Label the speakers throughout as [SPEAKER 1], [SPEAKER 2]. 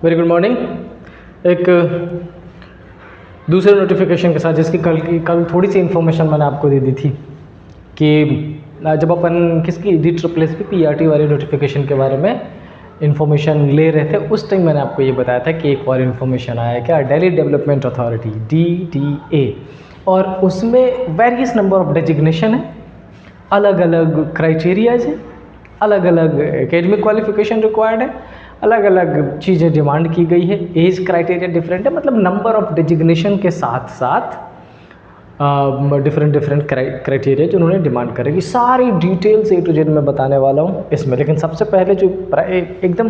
[SPEAKER 1] Very good morning. एक दूसरे notification के साथ, जिसकी कल थोड़ी सी इन्फॉर्मेशन मैंने आपको दे दी थी कि जब अपन किसकी DSSS PRT वाले नोटिफिकेशन के बारे में इन्फॉर्मेशन ले रहे थे, उस टाइम मैंने आपको ये बताया था कि एक और इन्फॉर्मेशन आया है, क्या, दिल्ली डेवलपमेंट अथॉरिटी DDA, और उसमें वेरियस नंबर ऑफ डेजिग्नेशन है, अलग अलग क्राइटेरियाज हैं, अलग अलग एकेडमिक क्वालिफिकेशन रिक्वायर्ड है, अलग अलग चीज़ें डिमांड की गई है, एज क्राइटेरिया डिफरेंट है, मतलब नंबर ऑफ डेजिग्नेशन के साथ साथ डिफरेंट क्राइटेरिया जो उन्होंने डिमांड करेगी। सारी डिटेल्स A to Z में बताने वाला हूँ इसमें, लेकिन सबसे पहले जो एकदम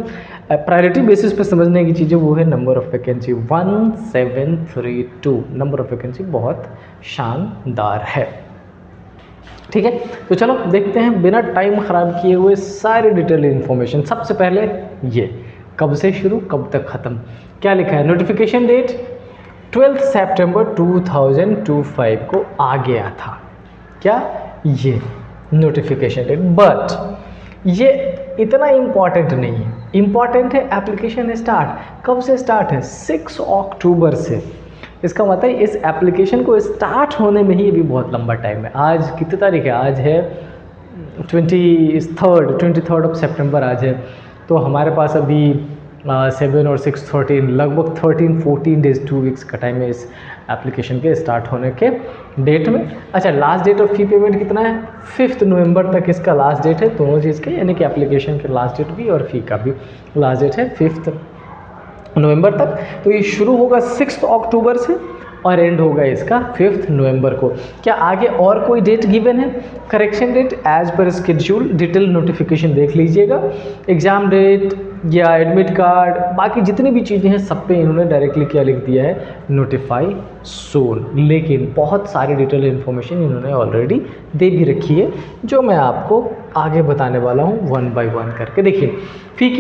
[SPEAKER 1] प्रायोरिटी बेसिस पे समझने की चीज़ें वो है number of vacancy 1732। Number of vacancy बहुत शानदार है। ठीक है, तो चलो देखते हैं बिना टाइम ख़राब किए हुए सारी डिटेल इन्फॉर्मेशन। सबसे पहले ये कब से शुरू कब तक ख़त्म, क्या लिखा है। नोटिफिकेशन डेट 12 सितंबर 2025 को आ गया था, क्या, ये नोटिफिकेशन डेट, बट ये इतना इम्पॉर्टेंट नहीं है। इम्पॉर्टेंट है एप्लीकेशन स्टार्ट कब से स्टार्ट है, 6 अक्टूबर से। इसका मतलब इस एप्लीकेशन को स्टार्ट होने में ही अभी बहुत लंबा टाइम है। आज कितनी तारीख है, आज है 23 ऑफ सितंबर आज है, तो हमारे पास अभी 7 और 6 13 लगभग 13-14 डेज 2 वीक्स का टाइम है इस एप्लीकेशन के स्टार्ट होने के डेट में। अच्छा, last date of fee payment कितना है, 5 नवंबर तक इसका लास्ट डेट है, दोनों चीज़ के, यानी कि एप्लीकेशन के लास्ट डेट भी और फी का भी लास्ट डेट है 5 नवंबर तक। तो ये शुरू होगा 6 अक्टूबर से और एंड होगा इसका 5 नवंबर को। क्या आगे और कोई डेट गिवन है, correction date as per schedule, detail notification देख लीजिएगा, एग्ज़ाम डेट या एडमिट कार्ड, बाकी जितनी भी चीज़ें हैं सब पे इन्होंने डायरेक्टली क्या लिख दिया है, नोटिफाई सोन। लेकिन बहुत सारी डिटेल इन्फॉर्मेशन इन्होंने ऑलरेडी दे भी रखी है, जो मैं आपको आगे बताने वाला हूँ 1 by 1 करके। देखिए फ़ी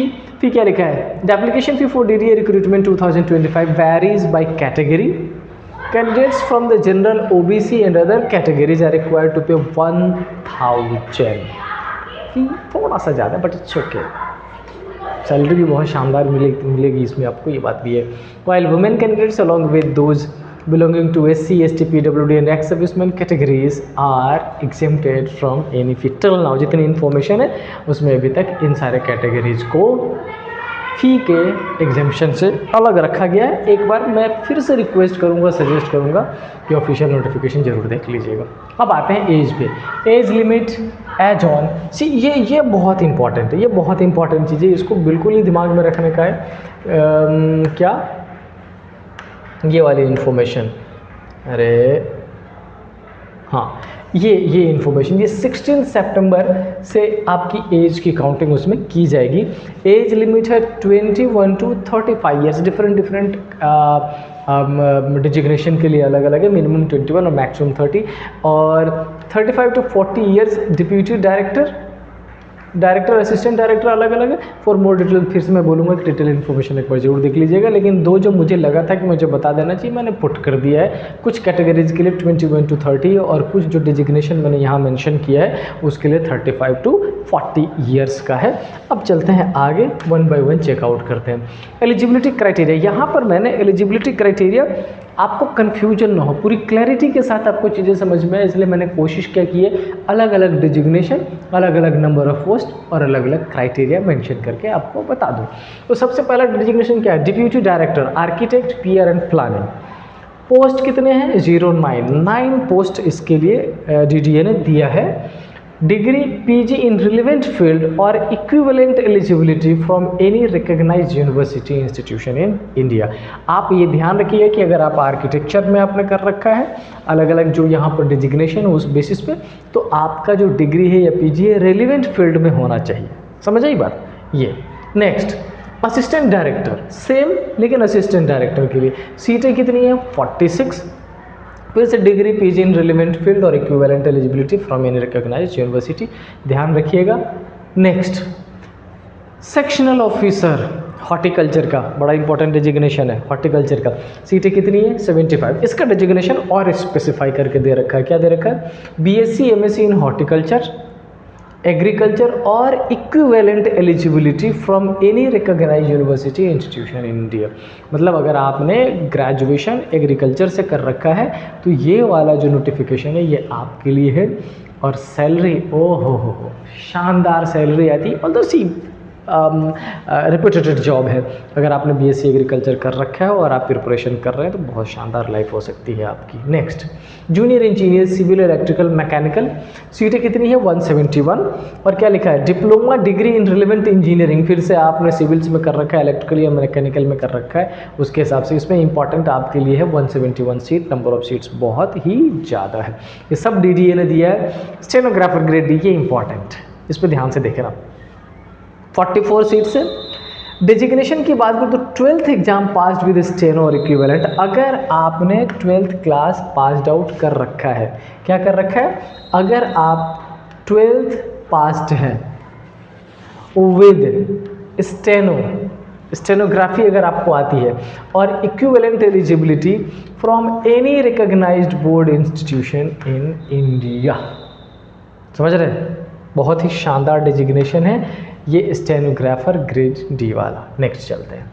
[SPEAKER 1] क्या लिखा है, the application fee for DDA recruitment 2025 varies by category. Candidates from the general OBC and other categories are required to pay 1000। फी थोड़ा सा ज़्यादा बट इट्स ओके, सैलरी भी बहुत शानदार मिलेगी इसमें आपको, ये बात भी है। While women candidates along with those belonging to SC, ST, PWD and ex-servicemen categories are exempted from any fee। till now जितनी इन्फॉर्मेशन है उसमें अभी तक इन सारे कैटेगरीज को फी के एग्जामिशन से अलग रखा गया है। एक बार मैं फिर से रिक्वेस्ट करूंगा, सजेस्ट करूंगा कि ऑफिशियल नोटिफिकेशन जरूर देख लीजिएगा। अब आते हैं एज पे, एज लिमिट एज ऑन सी, ये बहुत इंपॉर्टेंट है, ये बहुत इंपॉर्टेंट चीज़ है, इसको बिल्कुल ही दिमाग में रखने का है। क्या, ये वाली इन्फॉर्मेशन, अरे हाँ, ये इन्फॉर्मेशन, ये 16 सितंबर से आपकी एज की काउंटिंग उसमें की जाएगी। एज लिमिट है 21 to 35 ईयर्स, डिफरेंट डिजिग्नेशन के लिए अलग अलग है, मिनिमम 21 और मैक्सिमम 30, और 35 to 40 years deputy director assistant director अलग अलग है। फॉर मोर डिटेल फिर से मैं बोलूँगा कि डिटेल इन्फॉर्मेशन एक बार जरूर देख लीजिएगा, लेकिन दो जो मुझे लगा था कि मुझे बता देना चाहिए मैंने पुट कर दिया है। कुछ कैटेगरीज के लिए 21 to 30 और कुछ जो डिजिग्नेशन मैंने यहाँ मेंशन किया है उसके लिए 35 to 40 ईयर्स का है। अब चलते हैं आगे, 1 by 1 चेकआउट करते हैं। एलिजिबिलिटी क्राइटेरिया, यहाँ पर मैंने एलिजिबिलिटी क्राइटेरिया, आपको कन्फ्यूजन ना हो, पूरी क्लैरिटी के साथ आपको चीज़ें समझ में आए, इसलिए मैंने कोशिश क्या की है, अलग अलग डिजिग्नेशन, अलग अलग नंबर ऑफ पोस्ट और अलग अलग क्राइटेरिया मेंशन करके आपको बता दूं। तो सबसे पहला डिजिग्नेशन क्या है, deputy director architect PR and planning. Post कितने हैं, 9 पोस्ट इसके लिए DDA ने दिया है। Degree PG in relevant field और equivalent eligibility from any recognised university institution in India. आप ये ध्यान रखिए कि अगर आप आर्किटेक्चर में आपने कर रखा है अलग अलग जो यहाँ पर डिजिग्नेशन है उस बेसिस पे, तो आपका जो डिग्री है या PG है रेलिवेंट फील्ड में होना चाहिए। समझ आई बात। ये नेक्स्ट, असिस्टेंट डायरेक्टर सेम, लेकिन असिस्टेंट डायरेक्टर के लिए सीटें कितनी है, 46। फिर से degree PG in relevant field और equivalent eligibility from any recognised university, ध्यान रखिएगा। नेक्स्ट, सेक्शनल ऑफिसर हॉर्टिकल्चर का, बड़ा इंपॉर्टेंट डिजिग्नेशन है हॉर्टिकल्चर का, सीटें कितनी है, 75। इसका डिजिग्नेशन और स्पेसिफाई करके दे रखा है, क्या दे रखा है, BSc MSc in horticulture agriculture और equivalent eligibility from any recognised university institution in India. मतलब अगर आपने ग्रेजुएशन एग्रीकल्चर से कर रखा है तो ये वाला जो नोटिफिकेशन है ये आपके लिए है। और सैलरी, ओ हो शानदार सैलरी आती है। ऑल्दो सी रिप्यूटेड जॉब है। अगर आपने बीएससी एग्रीकल्चर कर रखा है और आप प्रिपरेशन कर रहे हैं तो बहुत शानदार लाइफ हो सकती है आपकी। Next, junior engineer civil electrical mechanical, सीटें कितनी है 171। और क्या लिखा है, diploma degree in relevant engineering. फिर से आपने सिविल्स में कर रखा है, इलेक्ट्रिकल या मैकेनिकल में कर रखा है, उसके हिसाब से इसमें इंपॉर्टेंट आपके लिए है 171 सीट। नंबर ऑफ सीट्स बहुत ही ज़्यादा है। ये सब डीडीए ने दिया है। स्टेनोग्राफर ग्रेड डी, ये इंपॉर्टेंट, इस पर ध्यान से देखेना। 44 सीट्स है। डिजिग्नेशन की बात करूँ तो 12th exam passed with steno और इक्विवेलेंट। अगर आपने 12th क्लास पास्ड आउट कर रखा है, क्या कर रखा है, अगर आप 12th पास्ड हैं विद स्टेनोग्राफी अगर आपको आती है और equivalent eligibility from any recognised board institution in India, समझ रहे हैं, बहुत ही शानदार डिजिग्नेशन है ये स्टेनोग्राफर ग्रेड डी वाला। नेक्स्ट चलते हैं,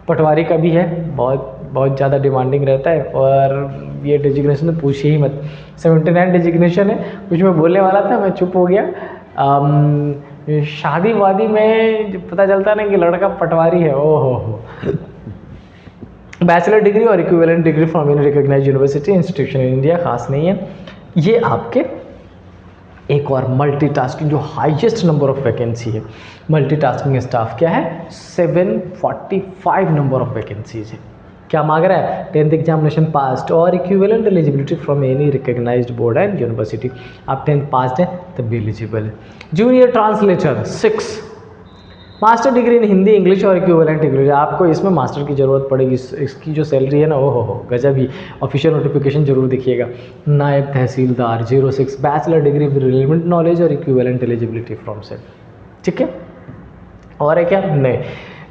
[SPEAKER 1] पटवारी का भी है, बहुत ज़्यादा डिमांडिंग रहता है और ये डिजिग्नेशन तो पूछिए ही मत। 79 डिजिग्नेशन है। कुछ मैं बोलने वाला था, मैं चुप हो गया। शादी वादी में पता चलता ना कि लड़का पटवारी है, ओहो हो। बैचलर डिग्री और equivalent degree from any recognised university institution in India, खास नहीं है ये आपके। एक और मल्टीटास्किंग, जो हाईएस्ट नंबर ऑफ वैकेंसी है मल्टीटास्किंग स्टाफ, क्या है 745 नंबर ऑफ वैकेंसीज है। क्या मांग रहा है, 10th एग्जामिनेशन पास्ड और equivalent eligibility from any recognised board and university. आप 10th पास्ड है तब भी एलिजिबल है। Junior translator 6, master degree in Hindi English और इक्विवेलेंट इंग्लिश। आपको इसमें मास्टर की ज़रूरत पड़ेगी। इसकी जो सैलरी है ना, ओ हो गजब ही। ऑफिशियल नोटिफिकेशन जरूर देखिएगा। नायब तहसीलदार 06, bachelor degree with relevant knowledge और इक्विवेलेंट एलिजिबिलिटी फ्रॉम से, ठीक है। और है क्या, नहीं।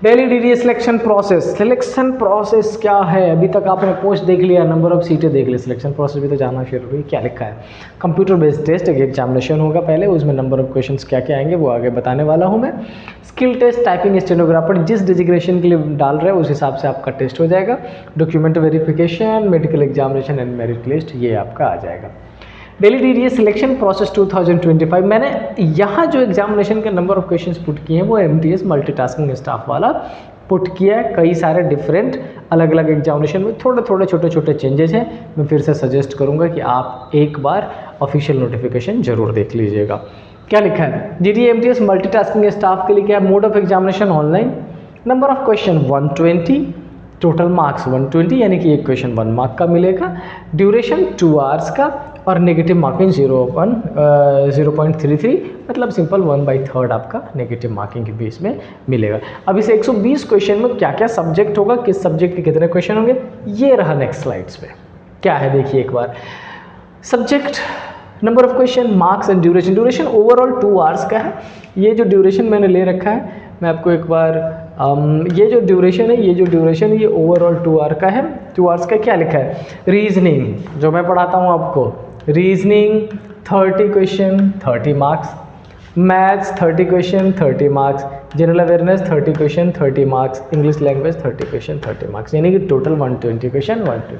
[SPEAKER 1] डेली डीडीए सिलेक्शन प्रोसेस क्या है, अभी तक आपने पोस्ट देख लिया, नंबर ऑफ सीटें देख ली, सिलेक्शन प्रोसेस भी तो जानना शुरू हुई। क्या लिखा है, कंप्यूटर बेस्ड टेस्ट, एक एग्जामिनेशन होगा पहले, उसमें नंबर ऑफ क्वेश्चंस क्या क्या आएंगे वो आगे बताने वाला हूँ मैं। स्किल टेस्ट, टाइपिंग, स्टेनोग्राफर, जिस डिजिग्नेशन के लिए डाल रहे हैं उस हिसाब से आपका टेस्ट हो जाएगा। Document verification, medical examination and merit list, ये आपका आ जाएगा। Daily DDA selection process 2025। मैंने यहाँ जो एग्जामिनेशन के नंबर ऑफ क्वेश्चंस पुट किए हैं वो एमटीएस मल्टीटास्किंग स्टाफ वाला पुट किया है। कई सारे डिफरेंट अलग अलग एग्जामिनेशन में थोड़े छोटे चेंजेस हैं। मैं फिर से सजेस्ट करूँगा कि आप एक बार ऑफिशियल नोटिफिकेशन जरूर देख लीजिएगा। क्या लिखा है, डीडीए एमटीएस मल्टीटास्किंग स्टाफ के लिए क्या, mode of examination online, number of question 120, total marks 120 यानी कि एक क्वेश्चन 1 मार्क का मिलेगा, ड्यूरेशन 2 आवर्स का और नेगेटिव मार्किंग 0.33, मतलब सिंपल 1/3 आपका नेगेटिव मार्किंग के बेस में मिलेगा। अब इस 120 क्वेश्चन में क्या क्या सब्जेक्ट होगा, किस सब्जेक्ट के कितने क्वेश्चन होंगे, ये रहा नेक्स्ट स्लाइड्स पे। क्या है देखिए एक बार, subject, number of question, marks and duration overall 2 hours का है। ये जो ड्यूरेशन मैंने ले रखा है, मैं आपको एक बार ये जो ड्यूरेशन है ये ओवरऑल 2 आवर का है। 2 आवर्स का क्या लिखा है, रीजनिंग जो मैं पढ़ाता हूँ आपको, reasoning 30 question 30 marks, maths 30 question 30 marks, general awareness 30 question 30 marks, English language 30 question 30 marks, यानी कि टोटल 120 क्वेश्चन 120।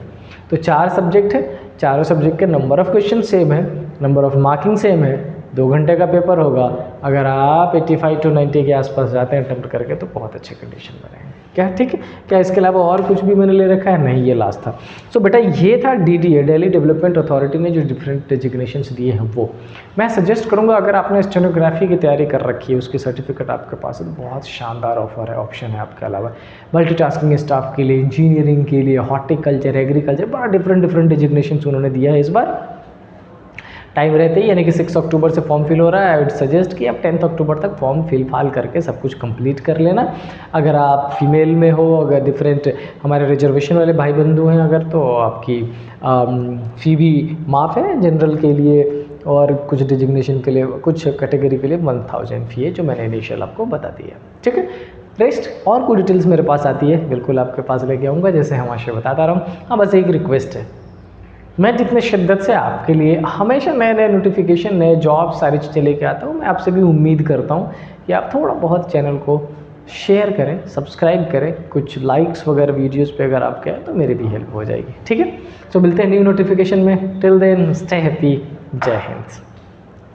[SPEAKER 1] तो 4 सब्जेक्ट है, चारों सब्जेक्ट के नंबर ऑफ क्वेश्चन सेम है, नंबर ऑफ मार्किंग सेम है, 2 घंटे का पेपर होगा। अगर आप 85 to 90 के आसपास जाते हैं अटेम्प्ट करके तो बहुत अच्छे कंडीशन बनेंगे। क्या ठीक है, क्या इसके अलावा और कुछ भी मैंने ले रखा है, नहीं, ये लास्ट था। सो बेटा ये था डीडीए, दिल्ली डेवलपमेंट अथॉरिटी ने जो डिफरेंट डेजिग्नेशंस दिए हैं वो मैं सजेस्ट करूंगा। अगर आपने स्टेनोग्राफी की तैयारी कर रखी है, उसकी सर्टिफिकेट आपके पास है तो बहुत शानदार ऑफर है, ऑप्शन है आपके अलावा। मल्टीटास्किंग स्टाफ के लिए, इंजीनियरिंग के लिए, हॉर्टिकल्चर, एग्रीकल्चर, बड़ा डिफरेंट डेजिग्नेशंस उन्होंने दिया है इस बार। टाइम रहते ही, यानी कि 6 अक्टूबर से फॉर्म फिल हो रहा है। आई वुड सजेस्ट कि आप 10 अक्टूबर तक फॉर्म फिल फाल करके सब कुछ कंप्लीट कर लेना। अगर आप फीमेल में हो, अगर डिफरेंट हमारे रिजर्वेशन वाले भाई बंधु हैं अगर, तो आपकी फ़ी भी माफ़ है जनरल के लिए, और कुछ डिजिग्नेशन के लिए, कुछ कैटेगरी के लिए 1000 फ़ी है जो मैंने इनिशियल आपको बता दी है, ठीक है। रेस्ट और कोई डिटेल्स मेरे पास आती है बिल्कुल आपके पास लेके आऊँगा, जैसे हमेशा बताता रहा हूँ। हाँ, बस एक रिक्वेस्ट है, मैं जितने शिद्दत से आपके लिए हमेशा नए नए नोटिफिकेशन, नए जॉब, सारी चीज़ें लेके आता हूँ, मैं आपसे भी उम्मीद करता हूँ कि आप थोड़ा बहुत चैनल को शेयर करें, सब्सक्राइब करें, कुछ लाइक्स वगैरह वीडियोस पे अगर आप कहें तो मेरी भी हेल्प हो जाएगी। ठीक है, तो मिलते हैं न्यू नोटिफिकेशन में। टिल देन स्टे हैप्पी, जय हिंद।